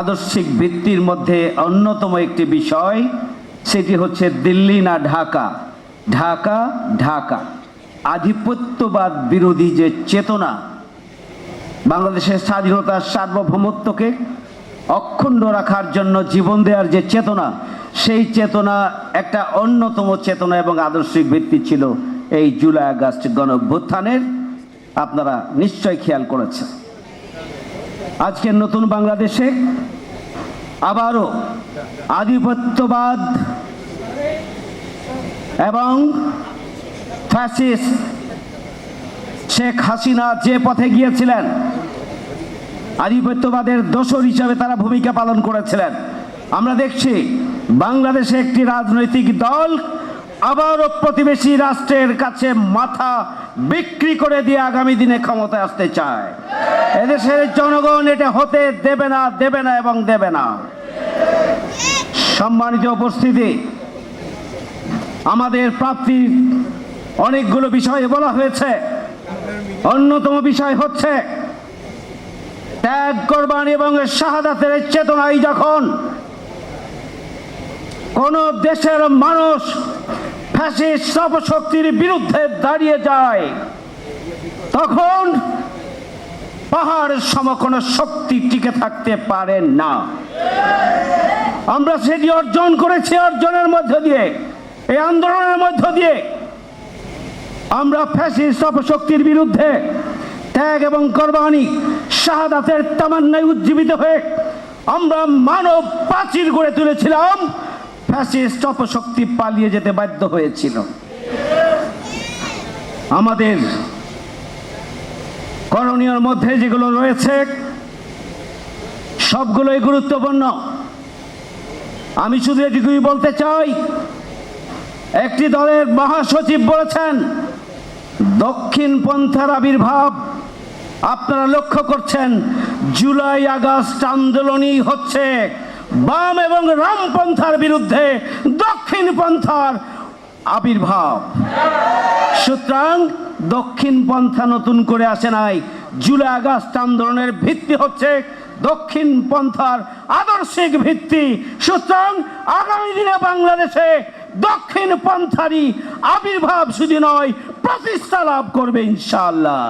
আদর্শিক ভিত্তির মধ্যে অন্যতম একটি বিষয়, সেটি হচ্ছে দিল্লি না ঢাকা, ঢাকা ঢাকা। আধিপত্যবাদ বিরোধী যে চেতনা, বাংলাদেশের স্বাধীনতার সার্বভৌমত্বকে অক্ষুণ্ণ রাখার জন্য জীবন দেওয়ার যে চেতনা, সেই চেতনা একটা অন্যতম চেতনা এবং আদর্শিক ভিত্তি ছিল এই জুলাই আগস্ট গণ অভ্যুত্থানের। আপনারা নিশ্চয় খেয়াল করেছেন। আজকের নতুন বাংলাদেশে আবারও আধিপত্যবাদ এবং ফ্যাসিস্ট শেখ হাসিনা যে পথে গিয়েছিলেন, আধিপত্যবাদের দোসর হিসাবে তারা ভূমিকা পালন করেছিলেন। আমরা দেখছি বাংলাদেশে একটি রাজনৈতিক দল আবারও প্রতিবেশী রাষ্ট্রের কাছে মাথা বিক্রি করে দিয়ে আগামী দিনে ক্ষমতায় আসতে চায়। এদেশের জনগণ এটা হতে দেবে না, দেবে না এবং দেবে না। সম্মানিত উপস্থিতি, আমাদের প্রাপ্তির অনেকগুলো বিষয়ে বলা হয়েছে। অন্যতম বিষয় হচ্ছে ত্যাগ, কোরবানি এবং শাহাদাতের চেতনায় যখন কোন দেশের মানুষ ফ্যাসিস্ট অপশক্তির বিরুদ্ধে দাঁড়িয়ে যায়, তখন পাহাড় সম কোনো শক্তি টিকে থাকতে পারে না। আমরা সেটি অর্জন করেছি। অর্জনের মধ্য দিয়ে, এই আন্দোলনের মধ্য দিয়ে আমরা ফ্যাসিস্ট অপশক্তির বিরুদ্ধে ত্যাগ এবং কোরবানি শাহাদাতের তামান্নায় উজ্জীবিত হয়ে আমরা মানব প্রাচীর গড়ে তুলেছিলাম। ফ্যাসিস্ট অপশক্তি পালিয়ে যেতে বাধ্য হয়েছিল। আমাদের করণীয়র মধ্যে যেগুলো রয়েছে সবগুলোই গুরুত্বপূর্ণ। আমি শুধু এটুকুই বলতে চাই, একটি দলের মহাসচিব বলেছেন দক্ষিণ পন্থার আবির্ভাব। আপনারা লক্ষ্য করছেন জুলাই আগস্ট আন্দোলনই হচ্ছে বাম এবং রামপন্থার বিরুদ্ধে দক্ষিণ পন্থার আবির্ভাব। সুতরাং দক্ষিণ পন্থা নতুন করে আসে নাই। জুলাই আগস্ট আন্দোলনের ভিত্তি হচ্ছে দক্ষিণ পন্থার আদর্শিক ভিত্তি। সুতরাং আগামী দিনে বাংলাদেশে দক্ষিণ পন্থারই আবির্ভাব শুধু নয়, প্রতিষ্ঠা লাভ করবে ইনশাআল্লাহ।